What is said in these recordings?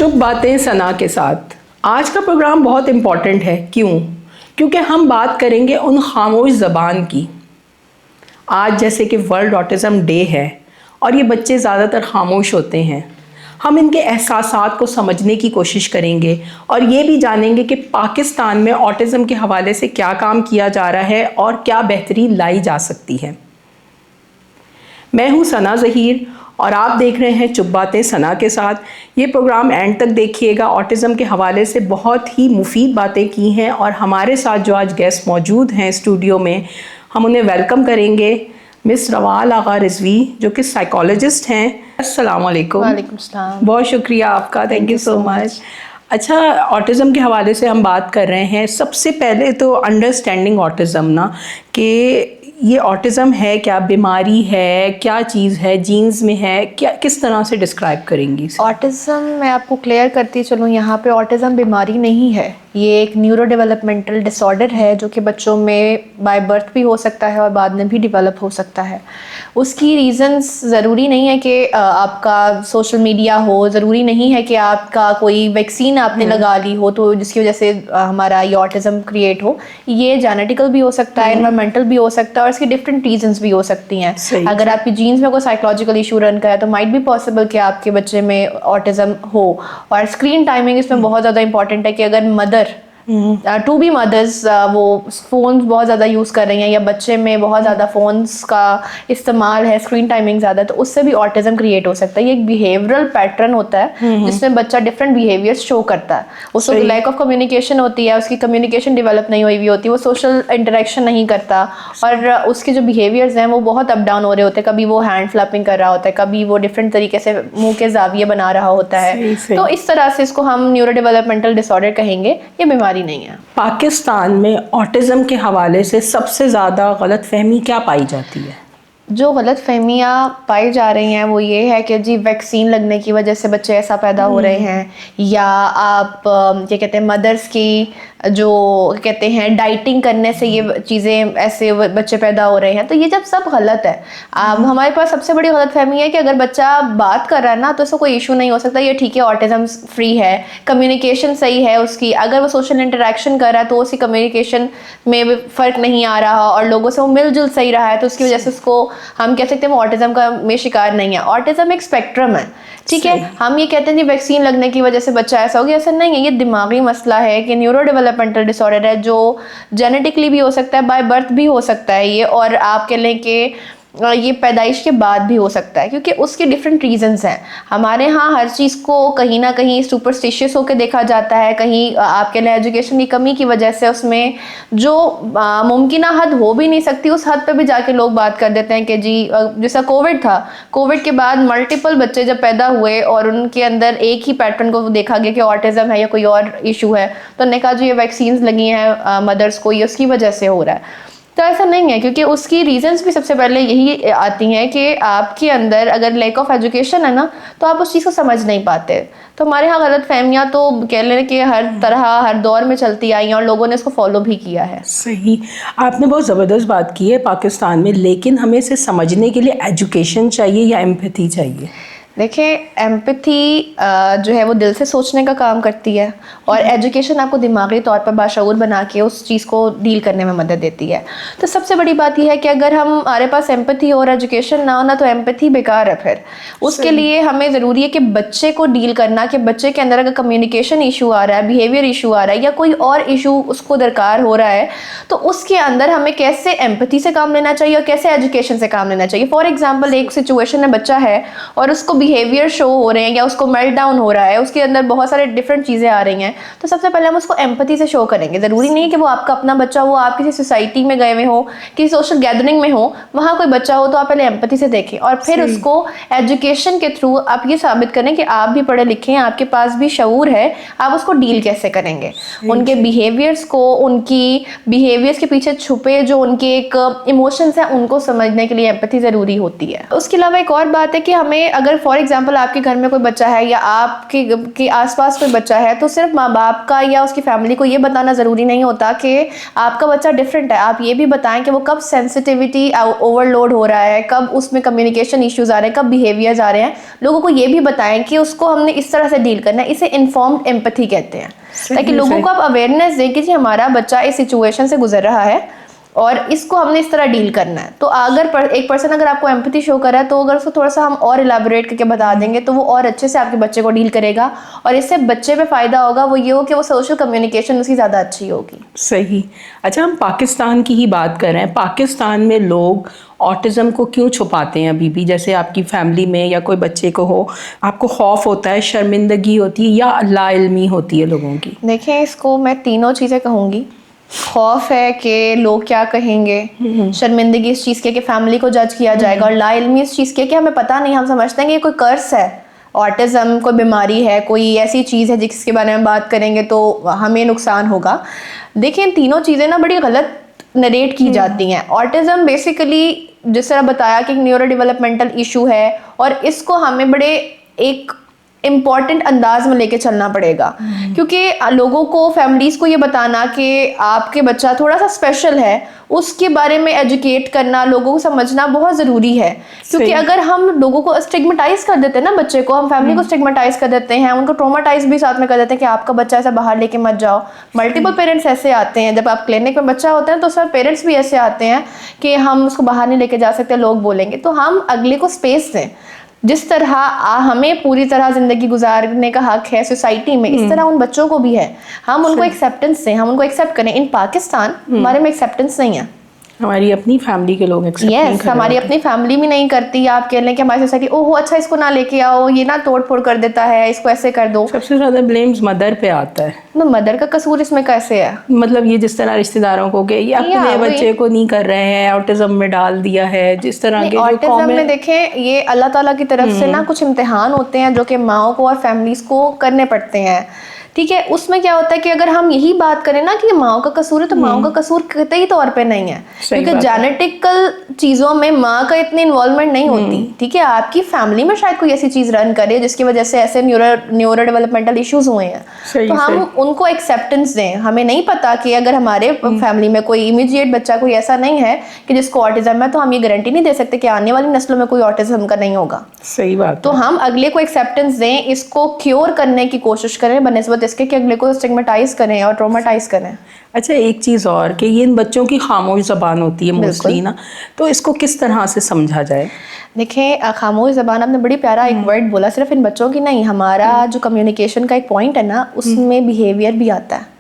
चुप बातें सना के साथ। आज का प्रोग्राम बहुत इम्पॉर्टेंट है। क्यों? क्योंकि हम बात करेंगे उन खामोश ज़बान की। आज जैसे कि वर्ल्ड ऑटिज़म डे है और ये बच्चे ज़्यादातर खामोश होते हैं। हम इनके एहसासात को समझने की कोशिश करेंगे और ये भी जानेंगे कि पाकिस्तान में ऑटिज़म के हवाले से क्या काम किया जा रहा है और क्या बेहतरी लाई जा सकती है। मैं हूँ सना ज़हीर और आप देख रहे हैं चुप बातें सना के साथ। ये प्रोग्राम एंड तक देखिएगा। ऑटिज़म के हवाले से बहुत ही मुफीद बातें की हैं और हमारे साथ जो आज गेस्ट मौजूद हैं स्टूडियो में, हम उन्हें वेलकम करेंगे। मिस रवाल आगा रिजवी जो कि साइकोलॉजिस्ट हैं। अस्सलाम वालेकुम। वालेकुम सलाम। बहुत शुक्रिया आपका, थैंक यू सो मच। अच्छा, ऑटिज़म के हवाले से हम बात कर रहे हैं। सबसे पहले तो अंडरस्टैंडिंग ऑटिज़म ना, कि ये ऑटिज़म है क्या, बीमारी है, क्या चीज़ है, जीन्स में है, क्या, किस तरह से डिस्क्राइब करेंगी? ऑटिज़म मैं आपको क्लियर करती चलूँ यहाँ पे, ऑटिज़म बीमारी नहीं है। ये एक न्यूरो डेवलपमेंटल डिसऑर्डर है जो कि बच्चों में बाय बर्थ भी हो सकता है और बाद में भी डेवलप हो सकता है। उसकी रीज़न्स ज़रूरी नहीं है कि आपका सोशल मीडिया हो, ज़रूरी नहीं है कि आपका कोई वैक्सीन आपने लगा ली हो तो जिसकी वजह से हमारा ये ऑटिज़म क्रिएट हो। ये जेनेटिकल भी हो सकता है, एनवायरमेंटल भी हो सकता है और इसकी डिफरेंट रीजंस भी हो सकती हैं। अगर आपकी जीन्स में कोई साइकोलॉजिकल इशू रन का है तो माइट भी पॉसिबल कि आपके बच्चे में ऑटिज़म हो। और स्क्रीन टाइमिंग इसमें बहुत ज़्यादा इंपॉर्टेंट है कि अगर मदर टू बी मदर्स वो फ़ोन्स बहुत ज़्यादा यूज़ कर रही हैं या बच्चे में बहुत ज़्यादा फ़ोन्स का इस्तेमाल है, स्क्रीन टाइमिंग ज़्यादा, तो उससे भी ऑटिज़म क्रिएट हो सकता है। ये एक बिहेवियरल पैटर्न होता है जिसमें बच्चा डिफरेंट बिहेवियर्स शो करता है। उसको लैक ऑफ कम्युनिकेशन होती है, उसकी कम्युनिकेशन डेवलप नहीं हुई होती, वो सोशल इंटरेक्शन नहीं करता और उसके जो बिहेवियर्स हैं वो बहुत अप डाउन हो रहे होते हैं। कभी वो हैंड फ्लैपिंग कर रहा होता है, कभी वो डिफरेंट तरीके से मुँह के जाविये बना रहा होता है। तो इस तरह से इसको हम न्यूरो डेवलपमेंटल डिसऑर्डर कहेंगे, ये बीमारी नहीं है। पाकिस्तान में ऑटिज़म के हवाले से सबसे ज़्यादा गलतफहमी क्या पाई जाती है? जो गलतफहमियाँ पाई जा रही हैं वो ये है कि जी वैक्सीन लगने की वजह से बच्चे ऐसा पैदा हो रहे हैं, या आप क्या कहते हैं मदर्स की जो कहते हैं डाइटिंग करने से ये चीज़ें ऐसे बच्चे पैदा हो रहे हैं। तो ये जब सब गलत है। हमारे पास सबसे बड़ी गलतफहमी है कि अगर बच्चा बात कर रहा है ना तो उसको कोई इशू नहीं हो सकता, ये ठीक है, ऑटिज़म फ्री है, कम्युनिकेशन सही है उसकी। अगर वो सोशल इंटरेक्शन कर रहा है तो उसकी कम्युनिकेशन में फ़र्क नहीं आ रहा और लोगों से वो मिलजुल सही रहा है, तो उसकी वजह से उसको हम कह सकते हैं वो ऑटिज़म का में शिकार नहीं है। ऑटिज़म एक स्पेक्ट्रम है, ठीक है। हम ये कहते हैं कि वैक्सीन लगने की वजह से बच्चा ऐसा हो गया, ऐसा नहीं है। ये दिमागी मसला है कि न्यूरो डेवलपमेंटल डिसऑर्डर है जो जेनेटिकली भी हो सकता है, बाय बर्थ भी हो सकता है ये, और आप कह लें कि ये पैदाइश के बाद भी हो सकता है, क्योंकि उसके डिफरेंट रीजंस हैं। हमारे यहाँ हर चीज़ को कहीं ना कहीं सुपरस्टिशियस होकर देखा जाता है। कहीं आपके लिए एजुकेशन की कमी की वजह से उसमें जो मुमकिन हद हो भी नहीं सकती उस हद पे भी जाके लोग बात कर देते हैं कि जी जैसा कोविड था, कोविड के बाद मल्टीपल बच्चे जब पैदा हुए और उनके अंदर एक ही पैटर्न को देखा गया कि ऑटिज़म है या कोई और इशू है, तो उन्होंने कहा जो ये वैक्सीन लगी हैं मदर्स को, ये उसकी वजह से हो रहा है। तो ऐसा नहीं है, क्योंकि उसकी रीजंस भी सबसे पहले यही आती हैं कि आपके अंदर अगर लैक ऑफ एजुकेशन है ना तो आप उस चीज़ को समझ नहीं पाते। तो हमारे यहाँ गलत फहमियाँ तो कह लें कि हर तरह हर दौर में चलती आई हैं और लोगों ने इसको फॉलो भी किया है। सही, आपने बहुत ज़बरदस्त बात की है पाकिस्तान में, लेकिन हमें इसे समझने के लिए एजुकेशन चाहिए या एम्पैथी चाहिए? देखें, एम्पैथी जो है वो दिल से सोचने का काम करती है और एजुकेशन आपको दिमागी तौर पर बाशऊर बना के उस चीज़ को डील करने में मदद देती है। तो सबसे बड़ी बात यह है कि अगर हमारे पास एम्पैथी और एजुकेशन ना हो ना तो एम्पैथी बेकार है। फिर उसके लिए हमें ज़रूरी है कि बच्चे को डील करना, कि बच्चे के अंदर अगर कम्युनिकेशन इशू आ रहा है, बिहेवियर इशू आ रहा है या कोई और इशू उसको दरकार हो रहा है, तो उसके अंदर हमें कैसे एम्पैथी से काम लेना चाहिए और कैसे एजुकेशन से काम लेना चाहिए। फॉर एग्जाम्पल, एक सिचुएशन में बच्चा है और उसको बिहेवियर शो हो रहे हैं या उसको मेल्ट डाउन हो रहा है, उसके अंदर बहुत सारे डिफरेंट चीज़ें आ रही हैं, तो सबसे पहले हम उसको एम्पैथी से शो करेंगे। ज़रूरी नहीं कि वो आपका अपना बच्चा हो, आप किसी सोसाइटी में गए हुए हो, किसी सोशल गैदरिंग में हो, वहाँ कोई बच्चा हो तो आप पहले एम्पैथी से देखें और फिर उसको एजुकेशन के थ्रू आप ये साबित करें कि आप भी पढ़े लिखे हैं, आपके पास भी शऊर है, आप उसको डील कैसे करेंगे। उनके बिहेवियर्स को, उनकी बिहेवियर्स के पीछे छुपे जो उनके एक इमोशंस हैं उनको समझने के लिए एम्पैथी ज़रूरी होती है। उसके अलावा एक और बात है कि हमें अगर फॉर एग्जांपल आपके घर में कोई बच्चा है या आपके के आसपास कोई बच्चा है, तो सिर्फ माँ बाप का या उसकी फैमिली को ये बताना ज़रूरी नहीं होता कि आपका बच्चा डिफरेंट है। आप ये भी बताएं कि वो कब सेंसिटिविटी ओवरलोड हो रहा है, कब उसमें कम्युनिकेशन इश्यूज आ रहे हैं, कब बिहेवियर्स आ रहे हैं। लोगों को ये भी बताएं कि उसको हमने इस तरह से डील करना है। इसे इन्फॉर्म्ड एम्पैथी कहते हैं, ताकि लोगों को आप अवेयरनेस दें कि जी हमारा बच्चा इस सिचुएशन से गुजर रहा है और इसको हमने इस तरह डील करना है। तो अगर एक पर्सन अगर आपको एम्पैथी शो कर रहा है, तो अगर उसको थोड़ा सा हम और इलाबोरेट करके बता देंगे तो वो और अच्छे से आपके बच्चे को डील करेगा, और इससे बच्चे पे फ़ायदा होगा। वो ये हो कि वो सोशल कम्युनिकेशन उसकी ज़्यादा अच्छी होगी। सही। अच्छा, हम पाकिस्तान की ही बात कर रहे हैं। पाकिस्तान में लोग ऑटिज़म को क्यों छुपाते हैं अभी भी? जैसे आपकी फैमिली में या कोई बच्चे को हो, आपको खौफ होता है, शर्मिंदगी होती है, या लाइल्मी होती है लोगों की? देखें, इसको मैं तीनों चीज़ें कहूँगी। खौफ है कि लोग क्या कहेंगे, शर्मिंदगी इस चीज़ के कि फैमिली को जज किया जाएगा, और लाइल्मी इस चीज़ के कि हमें पता नहीं, हम समझते हैं कि ये कोई कर्स है, ऑटिज़म कोई बीमारी है, कोई ऐसी चीज़ है जिसके बारे में बात करेंगे तो हमें नुकसान होगा। देखिए, इन तीनों चीज़ें ना बड़ी गलत नरेट की जाती हैं। ऑटिज़म बेसिकली जिस तरह बताया कि एक न्यूरो डेवलपमेंटल इशू है, और इसको हमें बड़े एक इम्पॉर्टेंट अंदाज में लेके चलना पड़ेगा, क्योंकि लोगों को, फैमिलीज़ को ये बताना कि आपके बच्चा थोड़ा सा स्पेशल है, उसके बारे में एजुकेट करना, लोगों को समझना बहुत ज़रूरी है। क्योंकि अगर हम लोगों को स्टिग्मेटाइज कर देते हैं ना, बच्चे को, हम फैमिली को स्टिग्मेटाइज कर देते हैं, उनको ट्रोमाटाइज भी साथ में कर देते हैं कि आपका बच्चा ऐसा बाहर लेके मत जाओ। मल्टीपल पेरेंट्स ऐसे आते हैं, जब आप क्लिनिक में बच्चा होता है तो सब पेरेंट्स भी ऐसे आते हैं कि हम उसको बाहर नहीं लेके जा सकते, लोग बोलेंगे। तो हम अगले को स्पेस दें। जिस तरह हमें पूरी तरह ज़िंदगी गुजारने का हक है सोसाइटी में, इस तरह उन बच्चों को भी है। हम उनको एक्सेप्टेंस दें, हम उनको एक्सेप्ट करें। इन पाकिस्तान हमारे में एक्सेप्टेंस नहीं है। हमारी अपनी फैमिली के लोग एक्सेप्ट नहीं कर रहे। हमारी अपनी फैमिली भी नहीं करती। आप कह लें कि हमारी सोसाइटी, ओहो अच्छा इसको ना लेके आओ, ये ना तोड़ फोड़ कर देता है, इसको ऐसे कर दो। सबसे ज़्यादा ब्लेम्स मदर पे आता है। तो मदर का कसूर इसमें कैसे है? मतलब ये जिस तरह रिश्तेदारों को कि ये अपने बच्चे को नहीं कर रहे हैं, ऑटिज्म में डाल दिया है, जिस तरह के ऑटिज्म में देखें, ये अल्लाह ताला की तरफ से ना कुछ इम्तिहान होते हैं जो कि माओ को और फैमिलीज को करने पड़ते हैं। ठीक है, उसमें क्या होता है कि अगर हम यही बात करें ना कि माँ का कसूर है, तो माँ का कसूर कतई तौर पे नहीं है, क्योंकि जेनेटिकल चीज़ों में माँ का इतनी इन्वॉल्वमेंट नहीं होती। ठीक है, आपकी फैमिली में शायद कोई ऐसी चीज़ रन करे जिसकी वजह से ऐसे न्यूरो डेवलपमेंटल इश्यूज हुए हैं, तो हम उनको एक्सेप्टेंस दें। हमें नहीं पता कि अगर हमारे फैमिली में कोई इमीडिएट बच्चा कोई ऐसा नहीं है कि जिसको ऑटिज्म है, तो हम ये गारंटी नहीं दे सकते कि आने वाली नस्लों में कोई ऑटिज्म का नहीं होगा। सही बात। तो हम अगले को एक्सेप्टेंस दें, इसको क्योर करने की कोशिश करें बनस्बत इसके कि अगले को स्टिग्मेटाइज करें और ट्रॉमाटाइज करें। अच्छा, एक चीज़ और कि ये इन बच्चों की खामोश ज़बान होती है मोस्टली ना, तो इसको किस तरह से समझा जाए? देखें, खामोश ज़बान, आपने बड़ी प्यारा एक वर्ड बोला, सिर्फ इन बच्चों की नहीं, हमारा जो कम्युनिकेशन का एक पॉइंट है ना, उसमें बिहेवियर भी आता है।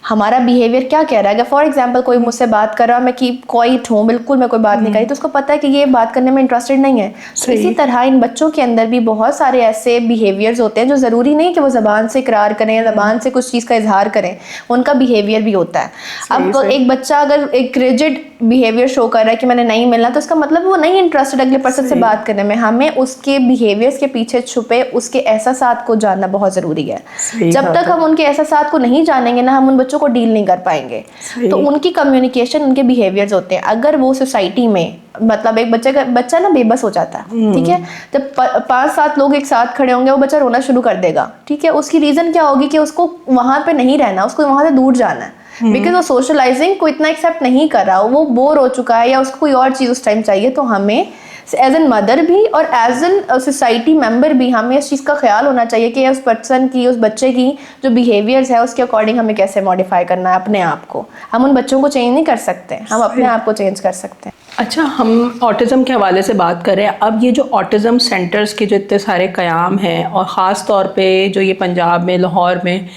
हमारा बिहेवियर क्या कह रहा है? अगर फॉर एग्जांपल कोई मुझसे बात कर रहा है, मैं कीप क्वाइट हूँ, बिल्कुल मैं कोई बात नहीं करी, तो उसको पता है कि ये बात करने में इंटरेस्टेड नहीं है। तो इसी तरह इन बच्चों के अंदर भी बहुत सारे ऐसे बिहेवियर्स होते हैं जो ज़रूरी नहीं कि वो ज़बान से इकरार करें या ज़बान से कुछ चीज़ का इजहार करें, उनका बिहेवियर भी होता है। अब एक बच्चा अगर एक रिजिड बिहेवियर शो कर रहा है कि मैंने नहीं मिलना, तो उसका मतलब वो नहीं इंटरेस्टेड अगले पर्सन से बात करने में। हमें उसके बिहेवियर्स के पीछे छुपे उसके एहसासात को जानना बहुत ज़रूरी है। जब तक हम उनके एहसासात को नहीं जानेंगे ना, हम उन बच्चों को डील नहीं कर पाएंगे। तो उनकी कम्युनिकेशन, उनके बिहेवियर्स होते हैं। अगर वो सोसाइटी में, मतलब एक बच्चा ना बेबस हो जाता है, ठीक है, जब 5-7 लोग एक साथ खड़े होंगे, वो बच्चा रोना शुरू कर देगा। ठीक है, उसकी रीज़न क्या होगी कि उसको वहाँ पे नहीं रहना, उसको वहाँ से दूर जाना है, बिकॉज वो सोशलाइजिंग को इतना एक्सेप्ट नहीं कर रहा, वो बोर हो चुका है या उसको कोई और चीज़ उस टाइम चाहिए। तो हमें एज एन मदर भी और एज एन सोसाइटी मेंबर भी हमें इस चीज़ का ख्याल होना चाहिए कि उस पर्सन की, उस बच्चे की जो बिहेवियर्स है उसके अकॉर्डिंग हमें कैसे मॉडिफाई करना है अपने आप को। हम उन बच्चों को चेंज नहीं कर सकते, हम अपने आप को चेंज कर सकते हैं। अच्छा, हम ऑटिज़म के हवाले से बात कर रहे हैं। अब ये जो ऑटिज़म सेंटर्स के जो इतने सारे क़याम हैं, और ख़ास तौर पे जो ये पंजाब में लाहौर में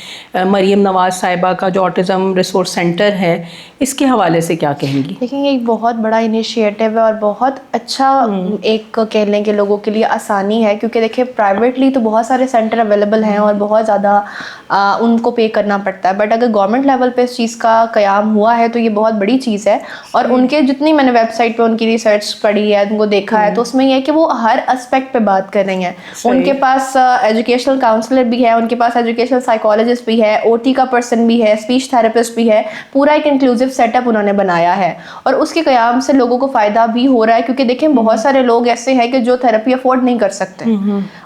मरीम नवाज़ साहिबा का जो ऑटिज़म रिसोर्स सेंटर है, इसके हवाले से क्या कहेंगी? देखिए, ये एक बहुत बड़ा इनिशिएटिव है और बहुत अच्छा एक कह लें कि लोगों के लिए आसानी है, क्योंकि देखिए प्राइवेटली तो बहुत सारे सेंटर अवेलेबल हैं और बहुत ज़्यादा उनको पे करना पड़ता है, बट अगर गवर्नमेंट लेवल पे इस चीज़ का क़याम हुआ है तो ये बहुत बड़ी चीज़ है। और उनके जितनी मैंने वेबसाइट वेबसाइट पे उनकी रिसर्च पढ़ी है, उनको देखा है, तो उसमें ये है कि वो हर एस्पेक्ट पे बात कर रही हैं। उनके पास एजुकेशनल काउंसलर भी है, उनके पास एजुकेशनल साइकोलॉजिस्ट भी है, ओटी का पर्सन भी है, स्पीच थेरेपिस्ट भी है, पूरा एक इंक्लूसिव सेटअप उन्होंने बनाया है और उसके क़याम से लोगों को फ़ायदा भी हो रहा है। क्योंकि देखें बहुत सारे लोग ऐसे हैं कि जो थेरेपी अफोर्ड नहीं कर सकते,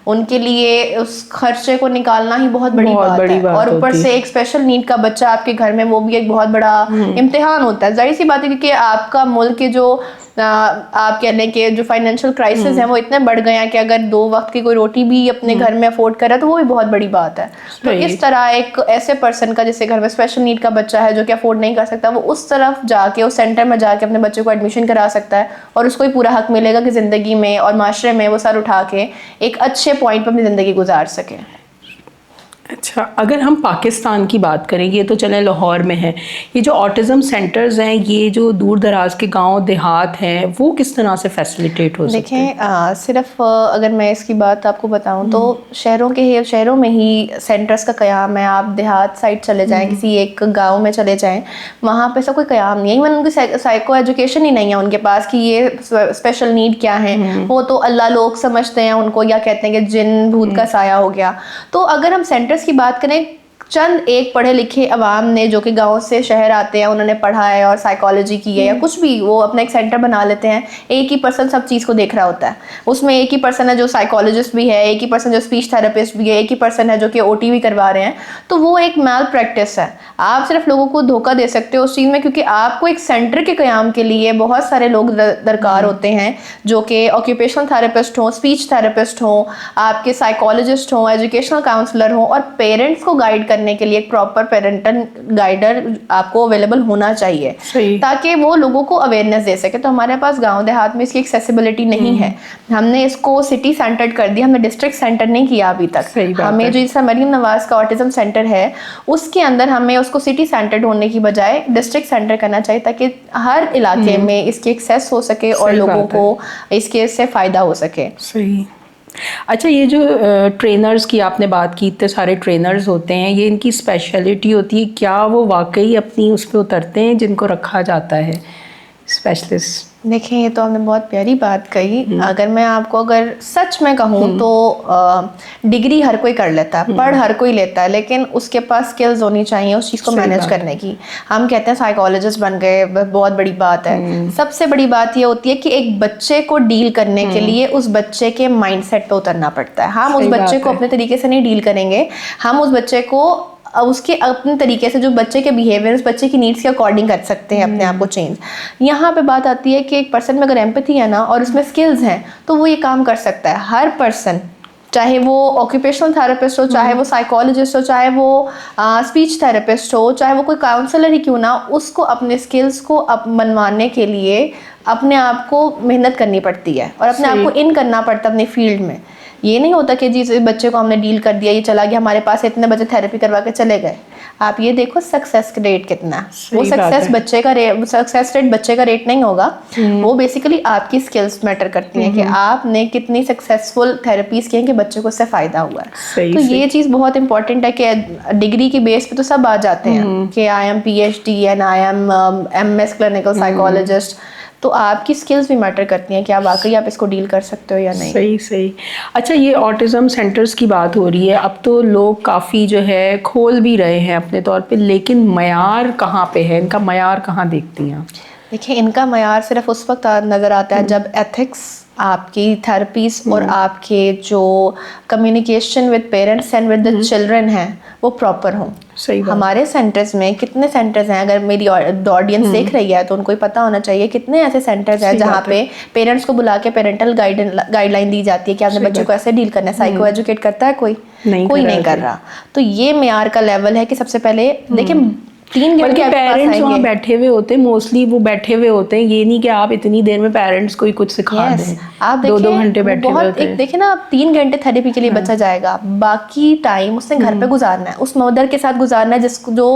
उनके लिए उस खर्चे को निकालना ही बहुत बड़ी बात है। और ऊपर से एक स्पेशल नीड का बच्चा आपके घर में, वो भी एक बहुत बड़ा इम्तिहान होता है। जाहिर सी बात है क्योंकि आपका मुल्क के जो आप कह लें कि जो फाइनेंशियल क्राइसिस है वो इतने बढ़ गए हैं कि अगर 2 वक्त की कोई रोटी भी अपने घर में अफोर्ड कर रहा है तो वो भी बहुत बड़ी बात है। तो इस तरह एक ऐसे पर्सन का, जिससे घर में स्पेशल नीड का बच्चा है जो कि अफोर्ड नहीं कर सकता, वो उस तरफ जाके, उस सेंटर में जाके अपने बच्चे को एडमिशन करा सकता है और उसको ही पूरा हक मिलेगा कि ज़िंदगी में और माशरे में वो सर उठा के एक अच्छे पॉइंट पर अपनी ज़िंदगी गुजार सके। अच्छा, अगर हम पाकिस्तान की बात करें, ये तो चले लाहौर में है, ये जो ऑटिज़म सेंटर्स हैं, ये जो दूर दराज के गांव देहात हैं, वो किस तरह से फैसिलिटेट हो सकते हैं? देखें सिर्फ अगर मैं इसकी बात आपको बताऊं तो शहरों में ही सेंटर्स का क़याम है। आप देहात साइड चले जाएं, किसी एक गांव में चले जाएं, वहाँ पे ऐसा कोई क़याम नहीं है। इवन उनकी साइको एजुकेशन ही नहीं है उनके पास कि ये स्पेशल नीड क्या है। वो तो अल्लाह लोग समझते हैं उनको, या कहते हैं कि जिन भूत का साया हो गया। तो अगर हम सेंटर्स की बात करें, चंद एक पढ़े लिखे अवाम ने जो कि गांव से शहर आते हैं, उन्होंने पढ़ा है और साइकोलॉजी की है या कुछ भी, वो अपना एक सेंटर बना लेते हैं। एक ही पर्सन सब चीज़ को देख रहा होता है, उसमें एक ही पर्सन है जो साइकोलॉजिस्ट भी है, एक ही पर्सन जो स्पीच थेरेपिस्ट भी है, एक ही पर्सन है जो कि ओटी भी करवा रहे हैं। तो वो एक मैल प्रैक्टिस है। आप सिर्फ लोगों को धोखा दे सकते हो उस चीज़ में, क्योंकि आपको एक सेंटर के क़याम के लिए बहुत सारे लोग दरकार होते हैं जो कि ऑक्यूपेशनल थेरेपिस्ट हों, स्पीच थेरेपिस्ट हों, आपके साइकोलॉजिस्ट हों, एजुकेशनल काउंसलर हों, और पेरेंट्स को गाइड करने के लिए एक प्रॉपर पेरेंटल गाइडर आपको अवेलेबल होना चाहिए ताकि वो लोगों को अवेयरनेस दे सके। तो हमारे पास गांव देहात में इसकी एक्सेसिबिलिटी नहीं है। हमने इसको सिटी सेंटर्ड कर दिया, हमने डिस्ट्रिक्ट सेंटर नहीं किया अभी तक। हमें जो जैसा मरीम नवाज का ऑटिज्म सेंटर है उसके अंदर हमें उसको सिटी सेंटर्ड होने की बजाय डिस्ट्रिक्ट सेंटर करना चाहिए ताकि हर इलाके में इसकी एक्सेस हो सके और लोगों को इसके से फ़ायदा हो सके। सही। अच्छा, ये जो ट्रेनर्स की आपने बात की, इतने सारे ट्रेनर्स होते हैं, ये इनकी स्पेशलिटी होती है क्या? वो वाकई अपनी उस पर उतरते हैं जिनको रखा जाता है स्पेशलिस्ट? देखें, ये तो आपने बहुत प्यारी बात कही। अगर मैं आपको अगर सच में कहूँ तो डिग्री हर कोई कर लेता है, पढ़ हर कोई लेता है, लेकिन उसके पास स्किल्स होनी चाहिए उस चीज़ को मैनेज करने की। हम कहते हैं साइकोलॉजिस्ट बन गए, बहुत बड़ी बात है। सबसे बड़ी बात ये होती है कि एक बच्चे को डील करने के लिए उस बच्चे के माइंडसेट पे उतरना पड़ता है। हम उस बच्चे को अपने तरीके से नहीं डील करेंगे, हम उस बच्चे को उसके अपने तरीके से, जो बच्चे के बिहेवियर, उस बच्चे की नीड्स के अकॉर्डिंग कर सकते हैं अपने आप को चेंज। यहाँ पे बात आती है कि एक पर्सन में अगर एम्पैथी है ना और उसमें स्किल्स हैं तो वो ये काम कर सकता है। हर पर्सन, चाहे वो ऑक्यूपेशनल थेरेपिस्ट हो, चाहे वो साइकोलॉजिस्ट हो, चाहे वो स्पीच थेरेपिस्ट हो, चाहे वो कोई काउंसलर ही क्यों ना, उसको अपने स्किल्स को मनवाने के लिए अपने आप को मेहनत करनी पड़ती है और अपने आप को इन करना पड़ता है अपनी फील्ड में। ये नहीं होता कि जी इस बच्चे को हमने डील कर दिया, ये चला गया, हमारे पास इतने बच्चे थेरेपी करवा के चले गए। आप ये देखो सक्सेस रेट कितना, वो सक्सेस बच्चे का सक्सेस रेट बच्चे का रेट नहीं होगा। वो बेसिकली आपकी स्किल्स मैटर करती हैं कि आपने कितनी सक्सेसफुल थेरेपीज की हैं कि बच्चे को उससे फायदा हुआ है। तो ये चीज़ बहुत इंपॉर्टेंट है कि डिग्री की बेस पे तो सब आ जाते हैं कि I am PhD and I am MS clinical psychologist. तो आपकी स्किल्स भी मैटर करती हैं कि आप वाकई आप इसको डील कर सकते हो या नहीं। सही। अच्छा, ये ऑटिज़म सेंटर्स की बात हो रही है, अब तो लोग काफ़ी जो है खोल भी रहे हैं अपने तौर पे, लेकिन मयार कहाँ पे है? इनका मयार कहाँ देखती हैं? देखिए, इनका मयार सिर्फ उस वक्त नज़र आता है जब एथिक्स, आपकी थेरेपीज और आपके जो communication with parents and with the children हैं वो प्रॉपर हों। सही बात। हमारे सेंटर्स में कितने सेंटर्स हैं, अगर मेरी ऑडियंस देख रही है तो उनको ही पता होना चाहिए कितने ऐसे सेंटर्स हैं जहाँ पे पेरेंट्स को बुला के पेरेंटल गाइडलाइन दी जाती है कि आपने बच्चे को ऐसे डील करना है। साइको एजुकेट करता है कोई नहीं कर रहा। तो ये मेयार का लेवल है कि सबसे पहले देखिए 3 घंटे पेरेंट्स वहाँ बैठे हुए होते हैं, मोस्टली वो बैठे हुए होते हैं। ये नहीं कि आप इतनी देर में पेरेंट्स को ही कुछ सिखा दें। आप 2 घंटे बैठे हुए होते हैं। देखिए ना, आप 3 घंटे थेरेपी के लिए बच्चा जाएगा, बाकी टाइम उसने घर पे गुजारना है, उस मदर के साथ गुजारना है जिसको जो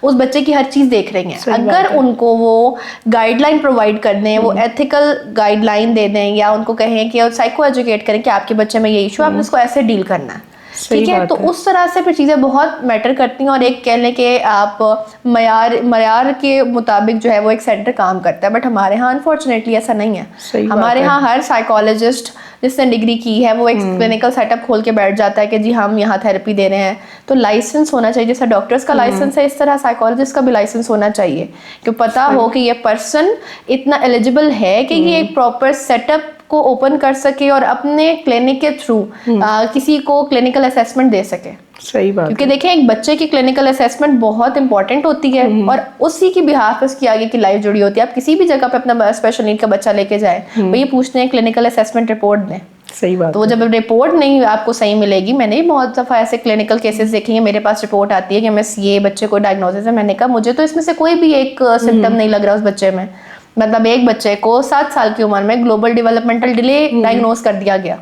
उस बच्चे की हर चीज़ देख रही है। अगर उनको वो गाइडलाइन प्रोवाइड कर दें, वो एथिकल गाइडलाइन दे दें, या उनको कहें कि साइको एजुकेट करें कि आपके बच्चे में ये इशू, आपने इसको ऐसे डील करना है, सही ठीक है, बात तो है। उस तरह से फिर चीज़ें बहुत मैटर करती हैं। और एक कह लें कि आप मयार के मुताबिक जो है वो एक सेंटर काम करता है, बट हमारे यहाँ अनफॉर्चुनेटली ऐसा नहीं है। सही बात हमारे है। यहाँ हर साइकोलॉजिस्ट जिसने डिग्री की है वो एक क्लिनिकल सेटअप खोल के बैठ जाता है कि जी हम यहाँ थेरेपी दे रहे हैं। तो लाइसेंस होना चाहिए, जैसा डॉक्टर्स का लाइसेंस है इस तरह साइकोलॉजिस्ट का भी लाइसेंस होना चाहिए, कि पता हो कि ये पर्सन इतना एलिजिबल है कि ये एक प्रॉपर सेटअप को ओपन कर सके और अपने क्लिनिक के थ्रू किसी को क्लिनिकल असेसमेंट दे सके। सही बात क्योंकि है। देखें, एक बच्चे की क्लिनिकल असेसमेंट बहुत इंपॉर्टेंट होती है और उसी की बिहाफ पे उसकी आगे की लाइफ जुड़ी होती है। आप किसी भी जगह पे अपना स्पेशल नीड का बच्चा लेके जाए, वो ये पूछते हैं क्लिनिकल असेसमेंट रिपोर्ट दें। सही बात तो वो जब रिपोर्ट नहीं आपको सही मिलेगी, मैंने भी बहुत दफ़ा ऐसे क्लिनिकल केसेस देखे हैं, मेरे पास रिपोर्ट आती है कि मैं ये बच्चे को डायग्नोसिस है, मैंने कहा मुझे तो इसमें से कोई भी एक सिम्टम नहीं लग रहा उस बच्चे में। मतलब एक बच्चे को 7 साल की उम्र में ग्लोबल डेवलपमेंटल डिले डायग्नोज कर दिया गया,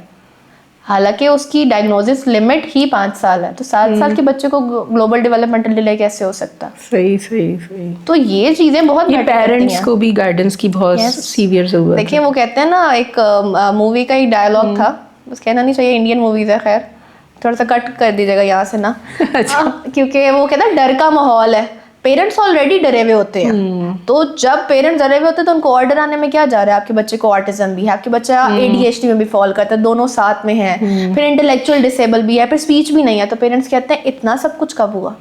हालांकि उसकी डायग्नोसिस लिमिट ही 5 साल है। तो 7 साल के बच्चे को ग्लोबल डेवलपमेंटल डिले कैसे हो सकता? सही सही सही। तो ये चीजें बहुत ये मैटर करती पेरेंट्स हैं। को भी गाइडेंस की बहुत सीवियर जरूरत है। देखिए, वो कहते हैं ना, एक मूवी का ही डायलॉग था, बस कहना नहीं चाहिए, इंडियन मूवीज है, खैर थोड़ा सा कट कर दीजिएगा यहाँ से ना। क्योंकि वो कहता है डर का माहौल है, पेरेंट्स ऑलरेडी डरे हुए होते हैं। तो जब पेरेंट्स डरे हुए होते हैं तो उनको और डराने में क्या जा रहा है? आपके बच्चे को ऑटिज्म भी है, आपके बच्चा ADHD में भी फॉल करता है, दोनों साथ में है, फिर इंटेलेक्चुअल डिसेबल भी है, फिर स्पीच भी नहीं है। तो पेरेंट्स कहते हैं इतना सब कुछ कब हुआ?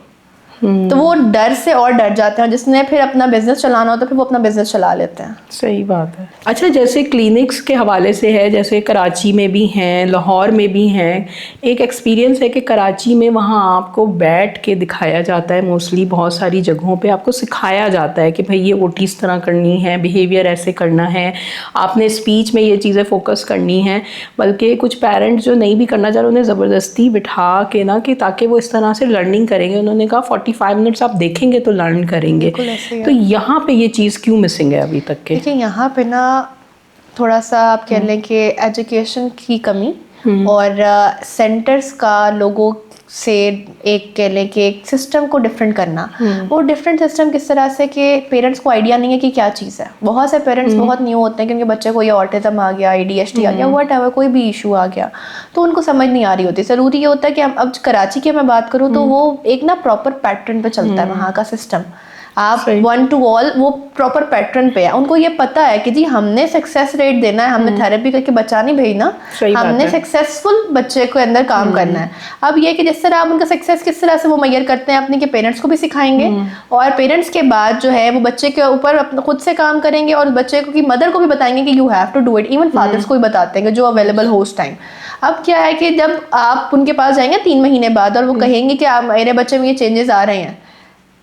तो वो डर से और डर जाते हैं। जिसने फिर अपना बिजनेस चलाना हो तो फिर वो अपना बिजनेस चला लेते हैं। सही बात है। अच्छा, जैसे क्लिनिक्स के हवाले से है, जैसे कराची में भी हैं, लाहौर में भी हैं। एक एक्सपीरियंस है कि कराची में वहाँ आपको बैठ के दिखाया जाता है, मोस्टली बहुत सारी जगहों पे आपको सिखाया जाता है कि भाई ये OT इस तरह करनी है, बिहेवियर ऐसे करना है, आपने स्पीच में ये चीज़ें फोकस करनी है। बल्कि कुछ पेरेंट्स जो नहीं भी करना चाह रहे उन्हें ज़बरदस्ती बिठा के ना, कि ताकि वो इस तरह से लर्निंग करेंगे। उन्होंने कहा 45 मिनट्स आप देखेंगे तो लर्न करेंगे। तो यहाँ पे ये चीज़ क्यों मिसिंग है अभी तक के? देखिए, यहाँ पे ना थोड़ा सा आप कह लें कि एजुकेशन की कमी और सेंटर्स का लोगों से एक कह लें कि एक सिस्टम को डिफरेंट करना। वो डिफरेंट सिस्टम किस तरह से कि पेरेंट्स को आइडिया नहीं है कि क्या चीज़ है। बहुत से पेरेंट्स बहुत न्यू होते हैं कि उनके बच्चे को ये ऑटिज्म आ गया, ADHD आ गया, व्हाटएवर कोई भी इशू आ गया, तो उनको समझ नहीं आ रही होती। ज़रूरी ये होता है कि अब कराची की मैं बात करूँ तो वो एक ना प्रॉपर पैटर्न पे चलता है वहाँ का सिस्टम। आप 1 to all वो प्रॉपर पैटर्न पे है। उनको ये पता है कि जी हमने सक्सेस रेट देना है, हमने थेरेपी करके बच्चा नहीं भेजना, हमने सक्सेसफुल बच्चे को अंदर काम करना है। अब ये कि जिस तरह आप उनका सक्सेस किस तरह से वो मेजर करते हैं अपने के पेरेंट्स को भी सिखाएंगे, और पेरेंट्स के बाद जो है वो बच्चे के ऊपर खुद से काम करेंगे और बच्चे को की मदर को भी बताएंगे कि you have to do it. Even fathers को भी बताते हैं कि जो अवेलेबल हो उस टाइम। अब क्या है कि जब आप उनके पास जाएंगे 3 महीने बाद और वो कहेंगे कि मेरे बच्चे में ये चेंजेस आ रहे हैं,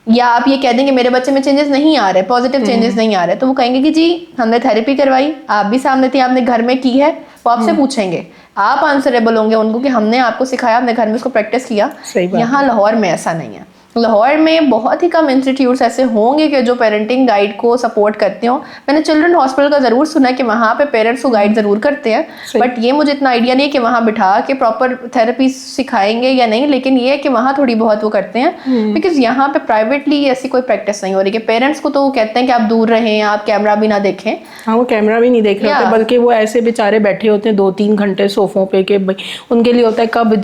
या आप ये कह देंगे मेरे बच्चे में चेंजेस नहीं आ रहे, पॉजिटिव चेंजेस नहीं आ रहे, तो वो कहेंगे कि जी हमने थेरेपी करवाई, आप भी सामने थी, आपने घर में की है, वो आपसे पूछेंगे, आप आंसरेबल होंगे उनको कि हमने आपको सिखाया, हमने घर में उसको प्रैक्टिस किया। यहाँ लाहौर में ऐसा नहीं है। लाहौर में बहुत ही कम इंस्टीट्यूट्स ऐसे होंगे कि जो पेरेंटिंग गाइड को सपोर्ट करते हो। मैंने चिल्ड्रन हॉस्पिटल का ज़रूर सुना है कि वहाँ पे पेरेंट्स को गाइड ज़रूर करते हैं, बट ये मुझे इतना आइडिया नहीं है कि वहाँ बिठा के प्रॉपर थेरेपी सिखाएंगे या नहीं। लेकिन ये है कि वहाँ थोड़ी बहुत वो करते हैं, बिकॉज यहाँ पे प्राइवेटली ऐसी कोई प्रैक्टिस नहीं हो रही। कि पेरेंट्स को तो वो कहते हैं कि आप दूर रहें, आप कैमरा भी ना देखें। हाँ, वो कैमरा भी नहीं देख रहे होते, बल्कि वो ऐसे बेचारे बैठे होते हैं 2-3 घंटे सोफों पे के उनके लिए होता है कब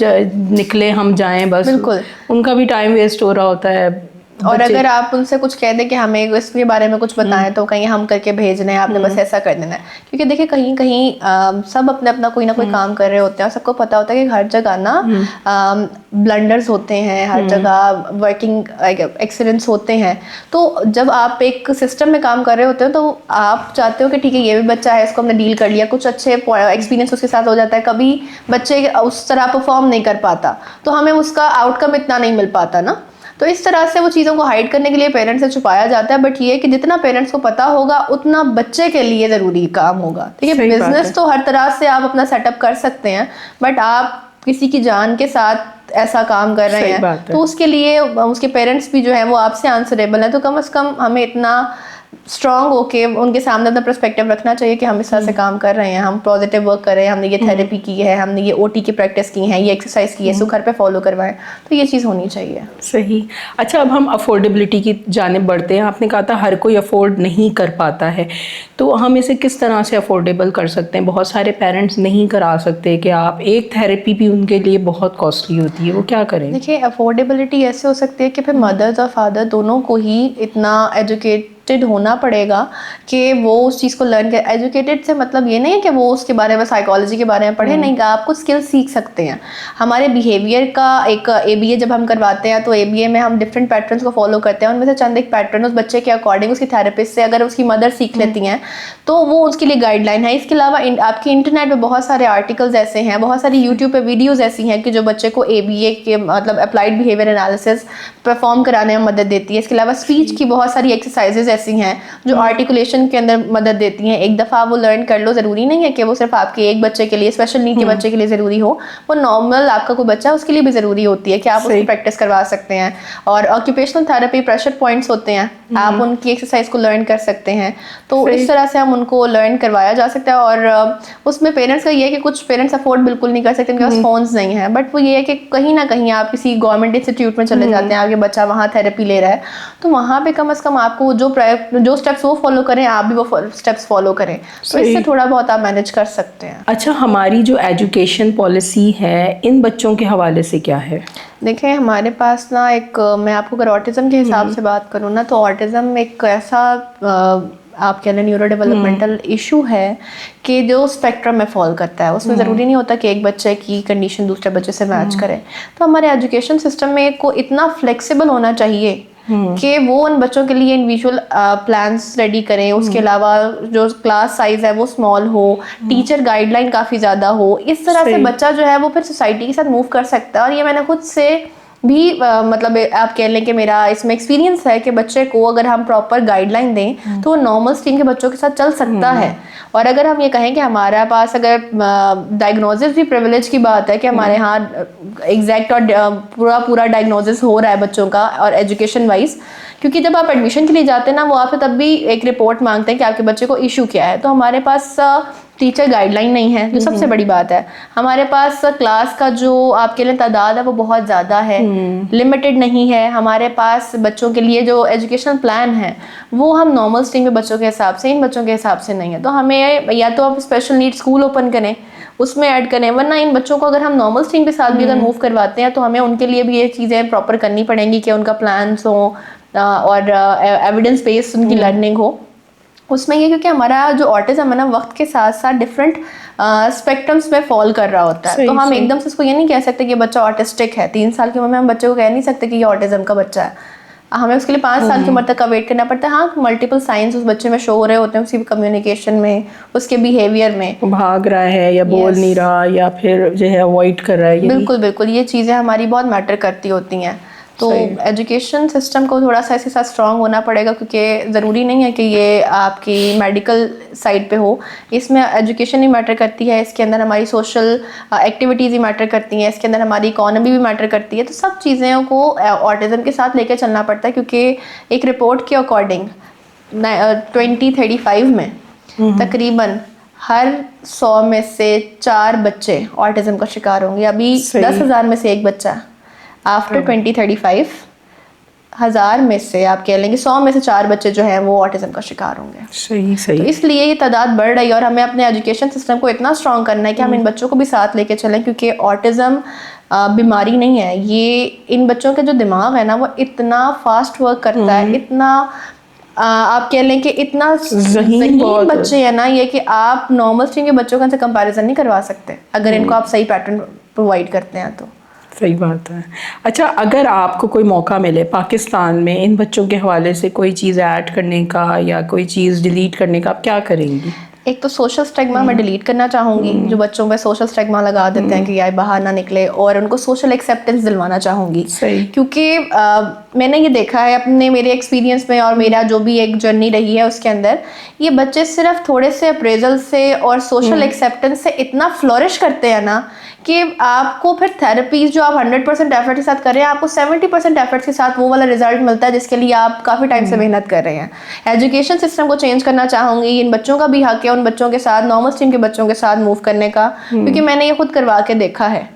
निकले हम जाएं, बस बिल्कुल उनका भी टाइम वेस्ट हो रहा होता है। और अगर आप उनसे कुछ कह दें कि हमें इसके बारे में कुछ बताएं, तो कहीं हम करके भेज रहे हैं, आपने बस ऐसा कर देना है। क्योंकि देखिए कहीं कहीं सब अपने अपना कोई ना कोई काम कर रहे होते हैं, और सबको पता होता है कि हर जगह ना ब्लंडर्स होते हैं, हर जगह वर्किंग एक्सीडेंट्स होते हैं। तो जब आप एक सिस्टम में काम कर रहे होते हो तो आप चाहते हो कि ठीक है ये भी बच्चा है, इसको हमने डील कर लिया, कुछ अच्छे एक्सपीरियंस उसके साथ हो जाता है। कभी बच्चे उस तरह परफॉर्म नहीं कर पाता तो हमें उसका आउटकम इतना नहीं मिल पाता ना। तो इस तरह से वो चीज़ों को हाइड करने के लिए पेरेंट्स से छुपाया जाता है। बट ये कि जितना पेरेंट्स को पता होगा उतना बच्चे के लिए ज़रूरी काम होगा। ठीक है, बिजनेस तो हर तरह से आप अपना सेटअप कर सकते हैं, बट आप किसी की जान के साथ ऐसा काम कर रहे हैं तो उसके लिए उसके पेरेंट्स भी जो है वो आपसे आंसरेबल हैं। तो कम से कम हमें इतना स्ट्रॉन्ग होके उनके सामने अपना पर्सपेक्टिव रखना चाहिए कि हम इस तरह से काम कर रहे हैं, हम पॉजिटिव वर्क कर रहे हैं, हमने ये थेरेपी की है, हमने ये ओटी की प्रैक्टिस की है, ये एक्सरसाइज की है, इसको घर पे फॉलो करवाएं। तो ये चीज़ होनी चाहिए। सही। अच्छा, अब हम अफोर्डेबिलिटी की जानिब बढ़ते हैं। आपने कहा था हर कोई अफोर्ड नहीं कर पाता है, तो हम इसे किस तरह से अफोर्डेबल कर सकते हैं? बहुत सारे पेरेंट्स नहीं करा सकते कि आप एक थेरेपी भी उनके लिए बहुत कॉस्टली होती है, वो क्या करें? देखिए, अफोर्डेबिलिटी ऐसे हो सकती है कि फिर मदर्स और फादर दोनों को ही इतना एजुकेटेड होना पड़ेगा कि वो उस चीज़ को लर्न कर। एजुकेटेड से मतलब ये नहीं है कि वो उसके बारे में, साइकोलॉजी के बारे में पढ़े, नहीं, आप कुछ स्किल सीख सकते हैं। हमारे बिहेवियर का एक ABA जब हम करवाते हैं तो ABA में हम डिफरेंट पैटर्न्स को फॉलो करते हैं, उनमें से चंद एक पैटर्न उस बच्चे के अकॉर्डिंग उसकी थेरेपिस्ट से अगर उसकी मदर सीख लेती हैं तो वो उसके लिए गाइडलाइन है। इसके अलावा आपके इंटरनेट पे बहुत सारे आर्टिकल्स ऐसे हैं, बहुत सारी यूट्यूब पे वीडियोज़ ऐसी हैं कि जो बच्चे को ABA के मतलब अप्लाइड बिहेवियर एनालिसिस परफॉर्म कराने में मदद देती है। इसके अलावा स्पीच की बहुत सारी एक्सरसाइजेज ऐसी हैं जो आर्टिकुलेशन के अंदर मदद देती हैं। एक दफ़ा वो लर्न कर लो, ज़रूरी नहीं है कि वो सिर्फ आपके एक बच्चे के लिए, स्पेशल नीड के बच्चे के लिए ज़रूरी हो, वो नॉर्मल आपका कोई बच्चा उसके लिए भी ज़रूरी होती है कि आप उसकी प्रैक्टिस करवा सकते हैं। और ऑक्यूपेशनल थेरेपी प्रेशर पॉइंट्स होते हैं, आप उनकी एक्सरसाइज को लर्न कर सकते हैं। तो इस तरह से हम उनको लर्न करवाया जा सकता है। और उसमें पेरेंट्स का ये है कि कुछ पेरेंट्स अफोर्ड बिल्कुल नहीं कर सकते, उनके पास फ़ोन्स नहीं है, बट वो ये है कि कहीं ना कहीं आप किसी गवर्नमेंट इंस्टीट्यूट में चले जाते हैं, आपके बच्चा वहाँ थेरेपी ले रहा है, तो वहाँ पे कम से कम आपको जो स्टेप्स वो फॉलो करें, आप भी वो स्टेप्स फॉलो करें, तो इससे थोड़ा बहुत आप मैनेज कर सकते हैं। अच्छा, हमारी जो एजुकेशन पॉलिसी है इन बच्चों के हवाले से क्या है? देखें, हमारे पास ना एक, मैं आपको अगर ऑटिज़म के हिसाब से बात करूँ ना, तो ऑटिज़म एक ऐसा आप कह लें न्यूरो डेवलपमेंटल इशू है कि जो स्पेक्ट्रम में फॉल करता है। उसमें ज़रूरी नहीं होता कि एक बच्चे की कंडीशन दूसरे बच्चे से मैच करे। तो हमारे एजुकेशन सिस्टम में को इतना फ्लेक्सिबल होना चाहिए कि वो उन बच्चों के लिए इंडिविजुअल प्लान्स रेडी करें। उसके अलावा जो क्लास साइज है वो स्मॉल हो, टीचर गाइडलाइन काफ़ी ज़्यादा हो, इस तरह से बच्चा जो है वो फिर सोसाइटी के साथ मूव कर सकता है। और ये मैंने खुद से भी मतलब आप कह लें कि मेरा इसमें एक्सपीरियंस है कि बच्चे को अगर हम प्रॉपर गाइडलाइन दें तो वो नॉर्मल स्ट्रीम के बच्चों के साथ चल सकता है। और अगर हम ये कहें कि हमारे पास अगर डायग्नोसिस भी प्रिविलेज की बात है कि हमारे यहाँ एग्जैक्ट और पूरा डायग्नोसिस हो रहा है बच्चों का और एजुकेशन वाइज, क्योंकि जब आप एडमिशन के लिए जाते हैं ना, वो आपसे तब भी एक रिपोर्ट मांगते हैं कि आपके बच्चे को इशू क्या है। तो हमारे पास टीचर गाइडलाइन नहीं है, जो सबसे बड़ी बात है। हमारे पास क्लास का जो आपके लिए तादाद है वो बहुत ज़्यादा है, लिमिटेड नहीं है। हमारे पास बच्चों के लिए जो एजुकेशनल प्लान है वो हम नॉर्मल स्ट्रीम के बच्चों के हिसाब से, इन बच्चों के हिसाब से नहीं है। तो हमें या तो आप स्पेशल नीड स्कूल ओपन करें, उसमें ऐड करें, वरना इन बच्चों को अगर हम नॉर्मल स्ट्रीम के साथ भी अगर मूव करवाते हैं तो हमें उनके लिए भी ये चीज़ें प्रॉपर करनी पड़ेंगी कि उनका प्लान्स हो और एविडेंस बेस्ड उनकी लर्निंग हो। उसमें ये क्योंकि हमारा जो ऑटिज्म है ना, वक्त के साथ साथ डिफरेंट स्पेक्ट्रम्स में फॉल कर रहा होता है। तो हम एकदम से इसको ये नहीं कह सकते कि बच्चा ऑटिस्टिक है। 3 साल की उम्र में हम बच्चे को कह नहीं सकते कि ये ऑटिज्म का बच्चा है। हमें उसके लिए 5 साल की उम्र तक का वेट करना पड़ता है। हाँ, मल्टीपल साइंस उस बच्चे में शो हो रहे होते हैं, उसकी कम्युनिकेशन में, उसके बिहेवियर में, भाग रहा है या बोल नहीं रहा या फिर जो है अवॉइड कर रहा है। बिल्कुल बिल्कुल, ये चीज़ें हमारी बहुत मैटर करती होती हैं। तो एजुकेशन सिस्टम को थोड़ा सा इसके साथ स्ट्रॉन्ग होना पड़ेगा, क्योंकि ज़रूरी नहीं है कि ये आपकी मेडिकल साइड पे हो। इसमें एजुकेशन ही मैटर करती है, इसके अंदर हमारी सोशल एक्टिविटीज़ ही मैटर करती हैं, इसके अंदर हमारी इकोनॉमी भी मैटर करती है। तो सब चीज़ों को ऑटिज़म के साथ लेकर चलना पड़ता है, क्योंकि एक रिपोर्ट के अकॉर्डिंग 2035 में तकरीबन हर 100 में से 4 बच्चे ऑटिज़म का शिकार होंगे। अभी 10,000 में से एक बच्चा, आफ्टर 2035 1000 में से आप कह लेंगे 100 में से 4 बच्चे जो हैं वो ऑटिज्म का शिकार होंगे। सही सही। तो इसलिए ये तादाद बढ़ रही है और हमें अपने एजुकेशन सिस्टम को इतना स्ट्रॉन्ग करना है कि हम इन बच्चों को भी साथ लेके चलें, क्योंकि ऑटिज्म बीमारी नहीं है। ये इन बच्चों का जो दिमाग है ना वो इतना फास्ट वर्क करता है, इतना आप कह लें कि इतना ज़हीन बच्चे हैं ना ये, कि आप नॉर्मल स्ट्रीम के बच्चों का कंपैरिजन नहीं करवा सकते अगर इनको आप सही पैटर्न प्रोवाइड करते हैं तो। सही बात है। अच्छा, अगर आपको कोई मौका मिले पाकिस्तान में इन बच्चों के हवाले से कोई चीज़ ऐड करने का या कोई चीज़ डिलीट करने का, आप क्या करेंगी? एक तो सोशल स्टिग्मा मैं डिलीट करना चाहूँगी, जो बच्चों में सोशल स्टिग्मा लगा देते हैं कि यार बाहर ना निकले, और उनको सोशल एक्सेप्टेंस दिलवाना चाहूँगी। क्योंकि मैंने ये देखा है अपने मेरे एक्सपीरियंस में और मेरा जो भी एक जर्नी रही है उसके अंदर, ये बच्चे सिर्फ थोड़े से अप्रेजल से और सोशल एक्सेप्टेंस से इतना फ्लोरिश करते हैं ना कि आपको फिर थेरेपीज जो आप 100% एफर्ट के साथ कर रहे हैं, आपको 70% एफर्ट के साथ वो वाला रिजल्ट मिलता है जिसके लिए आप काफ़ी टाइम से मेहनत कर रहे हैं। एजुकेशन सिस्टम को चेंज करना चाहूँगी, इन बच्चों का भी हक है उन बच्चों के साथ, नॉर्मल स्ट्रीम के बच्चों के साथ मूव करने का, क्योंकि मैंने ये खुद करवा के देखा है।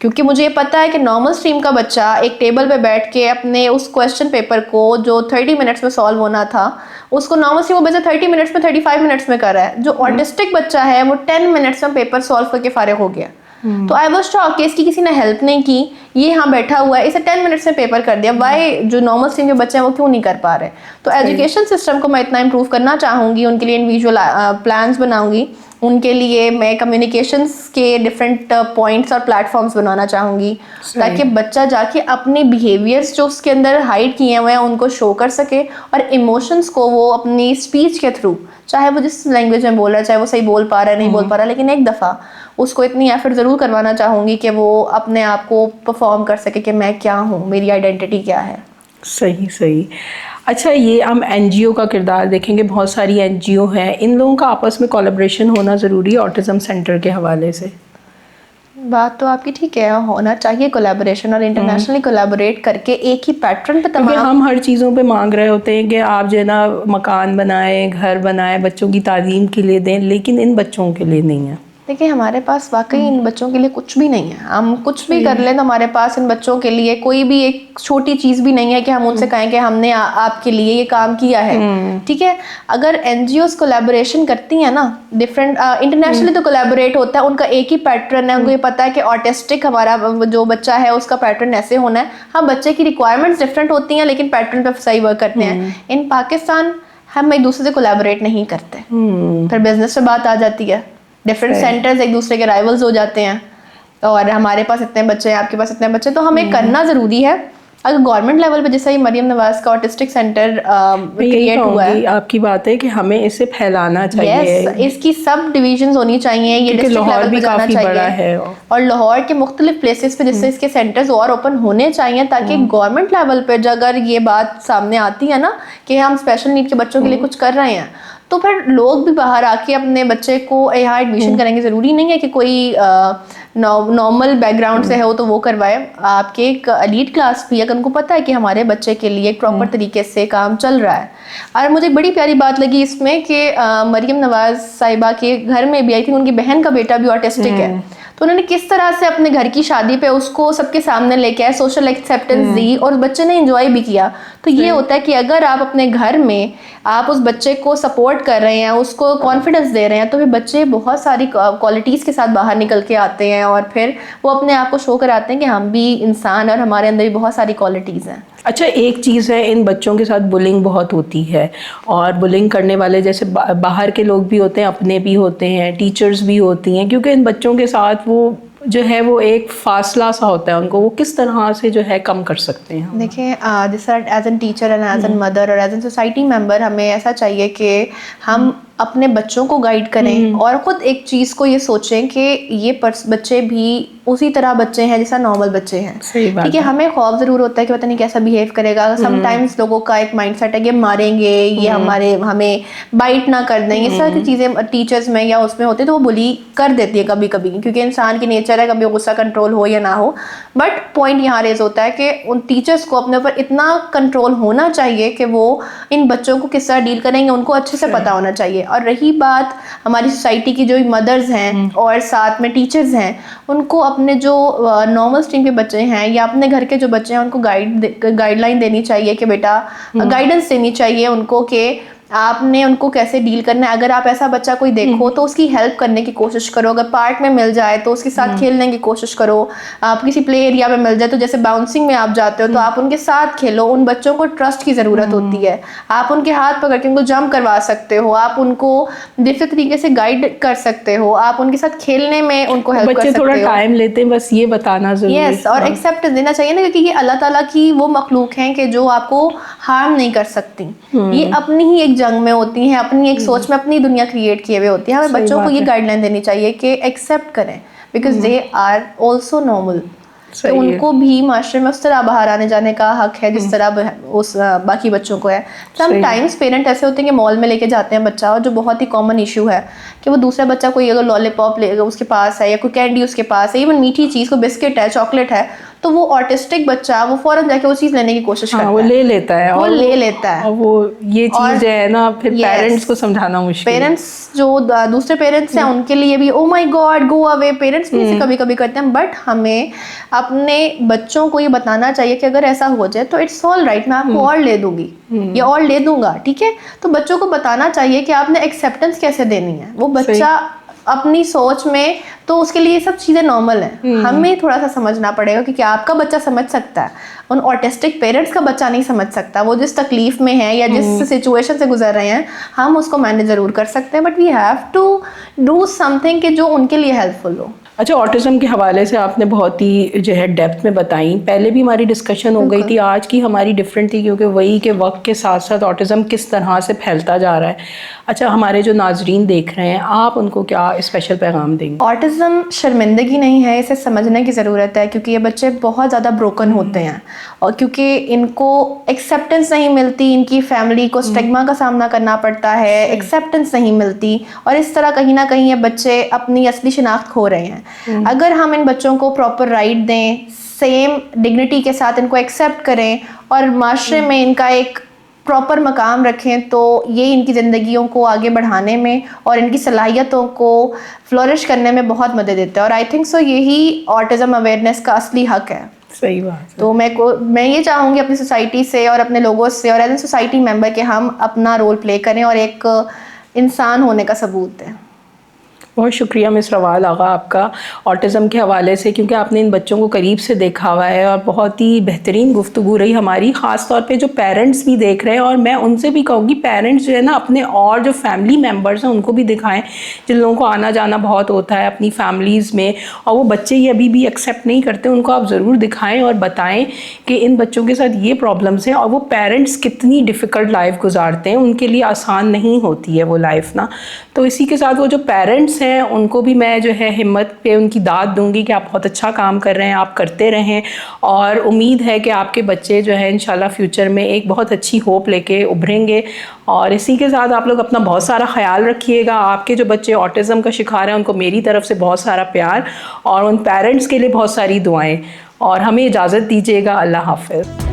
क्योंकि मुझे ये पता है कि नॉर्मल स्ट्रीम का बच्चा एक टेबल पे बैठ के अपने उस क्वेश्चन पेपर को जो 30 मिनट्स में सॉल्व होना था, उसको नॉर्मल स्ट्रीम वो बच्चा 30 मिनट्स में 35 मिनट्स में कर रहा है। जो ऑटिस्टिक बच्चा है वो 10 मिनट्स में पेपर सॉल्व करके फारिग हो गया। तो आई वॉज शॉक कि इसकी किसी ने हेल्प नहीं की, ये यहाँ बैठा हुआ है, इसे 10 मिनट्स में पेपर कर दिया। वाई जो नॉर्मल स्ट्रीम के बच्चे हैं वो क्यों नहीं कर पा रहे? तो एजुकेशन सिस्टम को मैं इतना इम्प्रूव करना चाहूँगी, उनके लिए इंडिविजुअल प्लान्स बनाऊंगी, उनके लिए मैं कम्युनिकेशंस के डिफरेंट पॉइंट्स और प्लेटफॉर्म्स बनाना चाहूँगी, ताकि बच्चा जाके अपने बिहेवियर्स जो उसके अंदर हाइड किए हुए हैं उनको शो कर सके, और इमोशंस को वो अपनी स्पीच के थ्रू, चाहे वो जिस लैंग्वेज में बोल रहा है, चाहे वो सही बोल पा रहा है नहीं बोल पा रहा, लेकिन एक दफ़ा उसको इतनी एफर्ट ज़रूर करवाना चाहूँगी कि वो अपने आप को परफॉर्म कर सके कि मैं क्या हूँ, मेरी आइडेंटिटी क्या है। सही सही। अच्छा, ये हम एनजीओ का किरदार देखेंगे, बहुत सारी एनजीओ हैं, इन लोगों का आपस में कोलैबोरेशन होना ज़रूरी है ऑटिज़म सेंटर के हवाले से? बात तो आपकी ठीक है, होना चाहिए कोलैबोरेशन, और इंटरनेशनली कोलैबोरेट करके एक ही पैटर्न पे क्योंकि हम हर चीज़ों पे मांग रहे होते हैं कि आप जो है ना मकान बनाएं, घर बनाएं, बच्चों की तालीम के लिए दें, लेकिन इन बच्चों के लिए नहीं है। देखिए हमारे पास वाकई इन बच्चों के लिए कुछ भी नहीं है। हम कुछ भी कर लें तो हमारे पास इन बच्चों के लिए कोई भी एक छोटी चीज़ भी नहीं है कि हम उनसे कहें कि हमने आपके लिए ये काम किया है। ठीक है, अगर एनजीओज कोलैबोरेशन करती हैं ना, डिफरेंट इंटरनेशनली तो कोलैबोरेट होता है, उनका एक ही पैटर्न है, उनको ये पता है कि ऑटिस्टिक हमारा जो बच्चा है उसका पैटर्न ऐसे होना है। हाँ, बच्चे की रिक्वायरमेंट्स डिफरेंट होती हैं लेकिन पैटर्न पर सही वर्क करते हैं। इन पाकिस्तान हम एक दूसरे से कोलैबोरेट नहीं करते, फिर बिजनेस पे बात आ जाती है, डिफरेंट सेंटर्स एक दूसरे के राइवल्स हो जाते हैं, और हमारे पास इतने बच्चे हैं, आपके पास इतने बच्चे, तो हमें करना ज़रूरी है। अगर गवर्नमेंट लेवल पे जैसे मरियम नवाज का ऑटिस्टिक सेंटर क्रिएट हुआ है, आपकी बात है कि हमें इसे फैलाना चाहिए। yes, इसकी सब डिविजन्स होनी चाहिए, ये डिस्ट्रिक्ट लेवल पे जाना चाहिए, और लाहौर के मुख्तलिफ प्लेसेस पे जिससे इसके सेंटर्स और ओपन होने चाहिए, ताकि गवर्नमेंट लेवल पे अगर ये बात सामने आती है ना कि हम स्पेशल नीड के बच्चों के लिए कुछ कर रहे हैं, तो फिर लोग भी बाहर आके अपने बच्चे को यहाँ एडमिशन करेंगे। ज़रूरी नहीं है कि कोई नॉर्मल बैकग्राउंड से हो तो वो करवाए। आपके एक एलीट क्लास भी अगर उनको पता है कि हमारे बच्चे के लिए एक प्रॉपर तरीके से काम चल रहा है। और मुझे बड़ी प्यारी बात लगी इसमें कि मरियम नवाज साहिबा के घर में भी, आई थिंक उनकी बहन का बेटा भी ऑटिस्टिक है, तो उन्होंने किस तरह से अपने घर की शादी पे उसको सबके सामने लेके आए, सोशल एक्सेप्टेंस दी, और बच्चे ने एंजॉय भी किया। तो ये होता है कि अगर आप अपने घर में आप उस बच्चे को सपोर्ट कर रहे हैं, उसको कॉन्फिडेंस दे रहे हैं, तो फिर बच्चे बहुत सारी क्वालिटीज़ के साथ बाहर निकल के आते हैं, और फिर वो अपने आप को शो कराते हैं कि हम भी इंसान और हमारे अंदर भी बहुत सारी क्वालिटीज़ हैं। अच्छा, एक चीज़ है, इन बच्चों के साथ बुलिंग बहुत होती है, और बुलिंग करने वाले जैसे बाहर के लोग भी होते हैं, अपने भी होते हैं, टीचर्स भी होती हैं, क्योंकि इन बच्चों के साथ वो जो है वो एक फासला सा होता है उनको, वो किस तरह से जो है कम कर सकते हैं? देखिए as an teacher and as an mother और एज एन सोसाइटी मेंबर हमें ऐसा चाहिए कि हम अपने बच्चों को गाइड करें, और ख़ुद एक चीज़ को ये सोचें कि ये बच्चे भी उसी तरह बच्चे हैं जैसा नॉर्मल बच्चे हैं। ठीक है, हमें खौफ ज़रूर होता है कि पता नहीं कैसा बिहेव करेगा। समटाइम्स लोगों का एक माइंडसेट है कि मारेंगे, ये हमें बाइट ना कर दें, ये सारी चीज़ें टीचर्स में या उसमें होती है, तो वो बुली कर देती है कभी कभी, क्योंकि इंसान की नेचर है, कभी गुस्सा कंट्रोल हो या ना हो। बट पॉइंट यहाँ रेज होता है कि उन टीचर्स को अपने ऊपर इतना कंट्रोल होना चाहिए कि वो इन बच्चों को किस तरह डील करेंगे उनको अच्छे से पता होना चाहिए। और रही बात हमारी सोसाइटी की जो मदर्स हैं और साथ में टीचर्स हैं, उनको अपने जो नॉर्मल स्ट्रीम के बच्चे हैं या अपने घर के जो बच्चे हैं उनको गाइडलाइन देनी चाहिए कि बेटा, गाइडेंस देनी चाहिए उनको कि आपने उनको कैसे डील करना है। अगर आप ऐसा बच्चा कोई देखो तो उसकी हेल्प करने की कोशिश करो, अगर पार्क में मिल जाए तो उसके साथ खेलने की कोशिश करो, आप किसी प्ले एरिया में मिल जाए तो जैसे बाउंसिंग में आप जाते हो तो आप उनके साथ खेलो। उन बच्चों को ट्रस्ट की ज़रूरत होती है, आप उनके हाथ पकड़ के उनको जंप करवा सकते हो, आप उनको डिफरेंट तरीके से गाइड कर सकते हो, आप उनके साथ खेलने में उनको हेल्प कर सकते हो। थोड़ा टाइम लेते हैं, बस ये बताना ज़रूरी है। यस, और एक्सेप्टेंस देना चाहिए ना, क्योंकि ये अल्लाह ताला की वो मखलूक हैं कि जो आपको हार्म नहीं कर सकती। ये अपनी ही एक जंग में होती हैं, अपनी एक सोच में अपनी दुनिया क्रिएट किए हुए होती है। हमें बच्चों को ये गाइडलाइन देनी चाहिए कि एक्सेप्ट करें, because they are also normal. तो सही है। उनको भी माशरे में उस तरह बाहर आने जाने का हक है जिस तरह उस बाकी बच्चों को है। समटाइम्स पेरेंट ऐसे होते हैं कि मॉल में लेके जाते हैं बच्चा, और जो बहुत ही कॉमन इशू है कि वो दूसरा बच्चा कोई अगर लॉलीपॉप उसके पास है या कोई कैंडी उसके पास है, इवन मीठी चीज़, कोई बिस्किट है, चॉकलेट है, तो वो ऑटिस्टिक बच्चा वो फौरन जाके वो चीज़ लेने की कोशिश करता वो है, ले लेता है, वो ले लेता है। और वो ये चीज़ है ना, फिर Yes, पेरेंट्स को समझाना मुश्किल है। पेरेंट्स जो दूसरे पेरेंट्स हैं उनके लिए भी oh my God go away, parents भी इसे कभी कभी करते हैं, बट हमें अपने बच्चों को ये बताना चाहिए कि अगर ऐसा हो जाए तो इट्स ऑल राइट, मैं आपको और ले दूंगी या और ले दूंगा, ठीक है। तो बच्चों को बताना चाहिए कि आपने एक्सेप्टेंस कैसे देनी है। वो बच्चा अपनी सोच में तो उसके लिए सब चीज़ें नॉर्मल हैं, हमें थोड़ा सा समझना पड़ेगा कि क्या आपका बच्चा समझ सकता है, उन ऑटिस्टिक पेरेंट्स का बच्चा नहीं समझ सकता। वो जिस तकलीफ में है या जिस सिचुएशन से गुजर रहे हैं हम उसको मैनेज ज़रूर कर सकते हैं, but we have to do something कि जो उनके लिए हेल्पफुल हो। अच्छा, ऑटिज़म के हवाले से आपने बहुत ही जो है डेप्थ में बताई, पहले भी हमारी डिस्कशन हो गई थी, आज की हमारी डिफरेंट थी क्योंकि वही के वक्त के साथ साथ ऑटिज़म किस तरह से फैलता जा रहा है। अच्छा, हमारे जो नाजरीन देख रहे हैं, आप उनको क्या स्पेशल पैगाम देंगे? ऑटिज़म शर्मिंदगी नहीं है, इसे समझने की ज़रूरत है, क्योंकि ये बच्चे बहुत ज़्यादा ब्रोकन होते हैं और क्योंकि इनको एक्सेप्टेंस नहीं मिलती, इनकी फैमिली को स्टिग्मा का सामना करना पड़ता है, एक्सेप्टेंस नहीं मिलती, और इस तरह कहीं ना कहीं ये बच्चे अपनी असली शिनाख्त खो रहे हैं। अगर हम इन बच्चों को प्रॉपर राइट दें, सेम डिग्निटी के साथ इनको एक्सेप्ट करें और माशरे में इनका एक प्रॉपर मकाम रखें, तो ये इनकी ज़िंदगियों को आगे बढ़ाने में और इनकी सलाहियतों को फ्लोरिश करने में बहुत मदद देता है। और आई थिंक सो यही ऑटिज़म अवेयरनेस का असली हक है। सही बात है। तो मैं ये चाहूँगी अपनी सोसाइटी से और अपने लोगों से और एज ए सोसाइटी मेंबर कि हम अपना रोल प्ले करें और एक इंसान होने का सबूत दें। बहुत शुक्रिया मिस रवाल आगा आपका ऑटिज़म के हवाले से, क्योंकि आपने इन बच्चों को करीब से देखा हुआ है और बहुत ही बेहतरीन गुफ्तगू रही हमारी, ख़ास तौर पे जो पेरेंट्स भी देख रहे हैं। और मैं उनसे भी कहूँगी पेरेंट्स जो है ना अपने और जो फैमिली मेम्बर्स हैं उनको भी दिखाएं, जिन लोगों को आना जाना बहुत होता है अपनी फैमिलीज़ में और वो बच्चे ये अभी भी एक्सेप्ट नहीं करते, उनको आप ज़रूर दिखाएँ और बताएँ कि इन बच्चों के साथ ये प्रॉब्लम्स हैं और वो पेरेंट्स कितनी डिफ़िकल्ट लाइफ गुजारते हैं, उनके लिए आसान नहीं होती है वो लाइफ ना। तो इसी के साथ वो जो पेरेंट्स हैं उनको भी मैं जो है हिम्मत पे उनकी दाद दूंगी कि आप बहुत अच्छा काम कर रहे हैं, आप करते रहें और उम्मीद है कि आपके बच्चे जो है इंशाल्लाह फ्यूचर में एक बहुत अच्छी होप लेके उभरेंगे। और इसी के साथ आप लोग अपना बहुत सारा ख्याल रखिएगा। आपके जो बच्चे ऑटिज़म का शिकार हैं उनको मेरी तरफ से बहुत सारा प्यार और उन पेरेंट्स के लिए बहुत सारी दुआएं, और हमें इजाज़त दीजिएगा। अल्लाह हाफ़िज़।